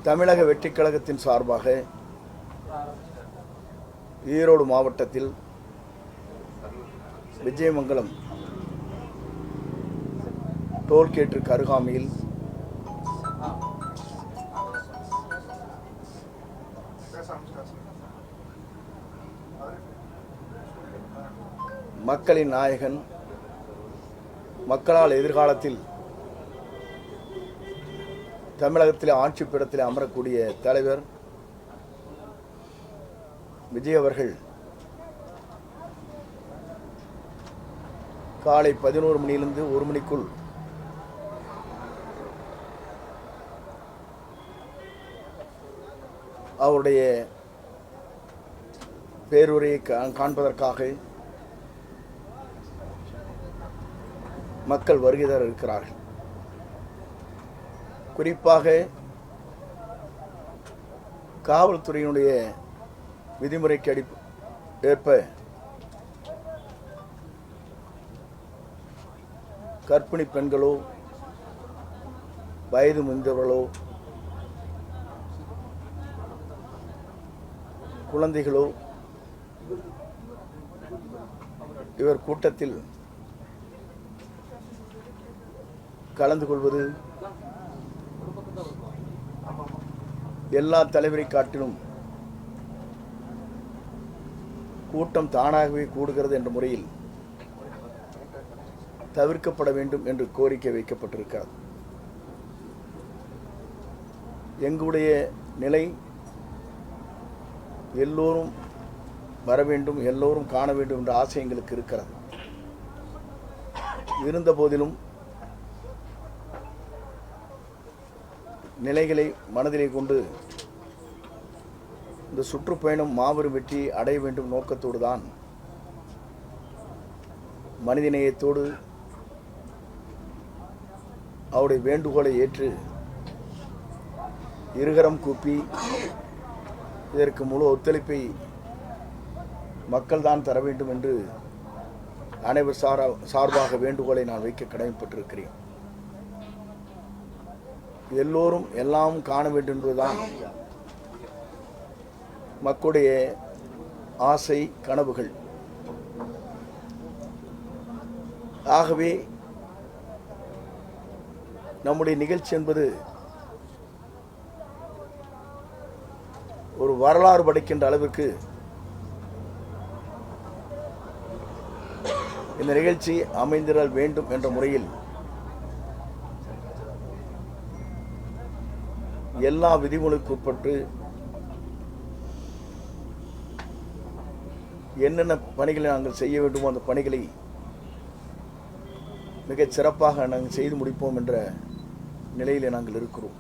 தமிழக வெற்றிக் கழகத்தின் சார்பாக ஈரோடு மாவட்டத்தில் விஜயமங்கலம் டோல்கேட்டிற்கு அருகாமையில் மக்களின் நாயகன், மக்களால் எதிர்காலத்தில் தமிழகத்தில் ஆட்சி பீடத்தில் அமரக்கூடிய தலைவர் விஜய் அவர்கள் காலை 11 மணியிலிருந்து 1 மணிக்குள் அவருடைய பேருரையை காண்பதற்காக மக்கள் வருகை தர இருக்கிறார்கள். குறிப்பாக காவல்துறையினுடைய விதிமுறைக்கு ஏற்ப கர்ப்பிணி பெண்களோ வயது முதிர்ந்தவர்களோ குழந்தைகளோ இவர் கூட்டத்தில் கலந்து கொள்வது எல்லா தலைவரை காட்டிலும் கூட்டம் தானாகவே கூடுகிறது என்ற முறையில் தவிர்க்கப்பட வேண்டும் என்று கோரிக்கை வைக்கப்பட்டிருக்கிறது. எங்களுடைய நிலை எல்லோரும் வர வேண்டும், எல்லோரும் காண வேண்டும் என்ற ஆசை எங்களுக்கு இருக்கிறது. இருந்த போதிலும் நிலைகளை மனதிலே கொண்டு இந்த சுற்றுப்பயணம் மாபெரும் வெற்றி அடைய வேண்டும் நோக்கத்தோடு தான் மனிதநேயத்தோடு அவருடைய வேண்டுகோளை ஏற்று இருகரம் கூப்பி இதற்கு முழு ஒத்துழைப்பை மக்கள் தான் தர வேண்டும் என்று அனைவர் சார்பாக வேண்டுகோளை நான் வைக்க கடமைப்பட்டிருக்கிறேன். எல்லோரும் எல்லாம் காண வேண்டும் என்பதுதான் மக்களுடைய ஆசை, கனவுகள். ஆகவே நம்முடைய நிகழ்ச்சி என்பது ஒரு வரலாறு படைக்கின்ற அளவிற்கு இந்த நிகழ்ச்சி அமைந்திரல் வேண்டும் என்ற முறையில் எல்லா விதிமுறைகளுக்கு உட்பட்டு என்னென்ன பணிகளை நாங்கள் செய்ய வேண்டுமோ அந்த பணிகளை மிகச் சிறப்பாக நாங்கள் செய்து முடிப்போம் என்ற நிலையில் நாங்கள் இருக்கிறோம்.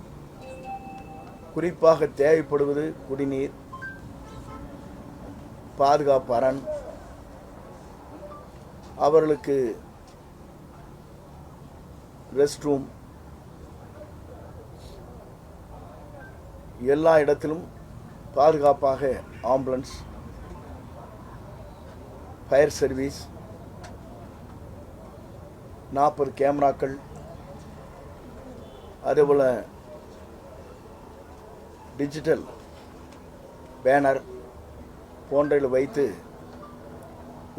குறிப்பாக தேவைப்படுவது குடிநீர், பாதுகாப்பு அரண், அவர்களுக்கு ரெஸ்ட் ரூம், எல்லா இடத்திலும் பாதுகாப்பாக ஆம்புலன்ஸ், ஃபயர் சர்வீஸ், 40 கேமராக்கள், அதேபோல் டிஜிட்டல் பேனர் போன்றவை வைத்து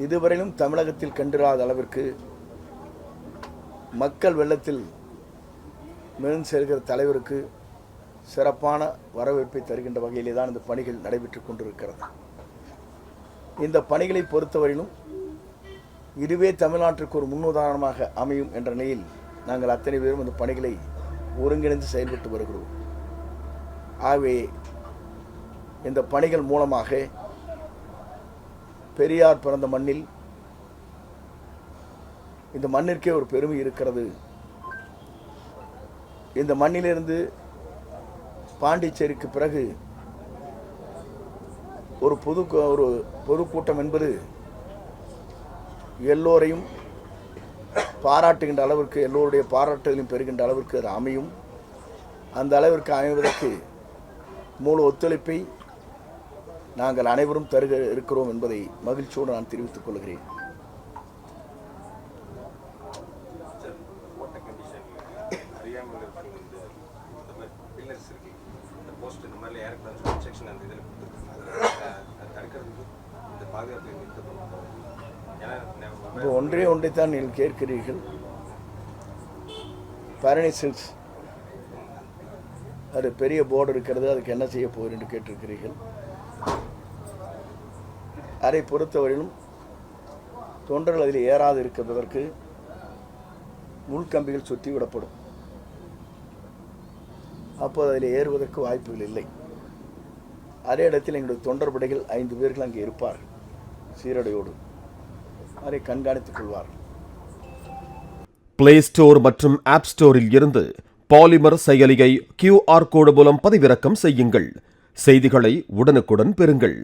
இதுவரையிலும் தமிழகத்தில் கண்டிராத அளவிற்கு மக்கள் வெள்ளத்தில் மிதந்து செல்கிற தலைவருக்கு சிறப்பான வரவேற்பை தருகின்ற வகையிலே தான் இந்த பணிகள் நடைபெற்று கொண்டிருக்கிறது. இந்த பணிகளை பொறுத்தவரையிலும் இதுவே தமிழ்நாட்டிற்கு ஒரு முன்னுதாரணமாக அமையும் என்ற நிலையில் நாங்கள் அத்தனை பேரும் இந்த பணிகளை ஒருங்கிணைந்து செயல்பட்டு வருகிறோம். ஆகவே இந்த பணிகள் மூலமாக பெரியார் பிறந்த மண்ணில் இந்த மண்ணிற்கே ஒரு பெருமை இருக்கிறது. இந்த மண்ணிலிருந்து பாண்டிச்சேரிக்கு பிறகு ஒரு பொதுக்கூட்டம் என்பது எல்லோரையும் பாராட்டுகின்ற அளவிற்கு, எல்லோருடைய பாராட்டுகளையும் பெறுகின்ற அளவிற்கு அது அமையும். அந்த அளவிற்கு அமைவதற்கு முழு ஒத்துழைப்பை நாங்கள் அனைவரும் தருக இருக்கிறோம் என்பதை மகிழ்ச்சியோடு நான் தெரிவித்துக் கொள்கிறேன். போஸ்ட் இந்த மாதிரி ஏறக்கூடாதுன்னு இன்ஸ்ட்ரக்ஷன் அந்த இதில் கொடுத்துருக்காங்க. அதை தடுக்கிறதுக்கு இந்த பாதுகாப்பு இப்போ ஒன்றைத்தான் நீங்கள் கேட்கிறீர்கள். பரணி சில்க்ஸ் அது பெரிய போர்டு இருக்கிறது, அதுக்கு என்ன செய்ய போகிறேன் என்று கேட்டிருக்கிறீர்கள். அதை பொறுத்தவரையிலும் தொண்டர்கள் அதில் ஏறாது இருக்கிறதற்கு முள்கம்பிகள் சுற்றி விடப்படும். அப்போது அதில் ஏறுவதற்கு வாய்ப்புகள் இல்லை. அதே இடத்தில் எங்களுடைய தொண்டர் படைகள் 5 பேர்கள் அங்கே இருப்பார்கள் சீரடையோடு. அதை கண்காணித்துக் கொள்வார்கள். பிளே ஸ்டோர் மற்றும் ஆப் ஸ்டோரில் இருந்து பாலிமர் செயலியை QR கோடு மூலம் பதிவிறக்கம் செய்யுங்கள். செய்திகளை உடனுக்குடன் பெறுங்கள்.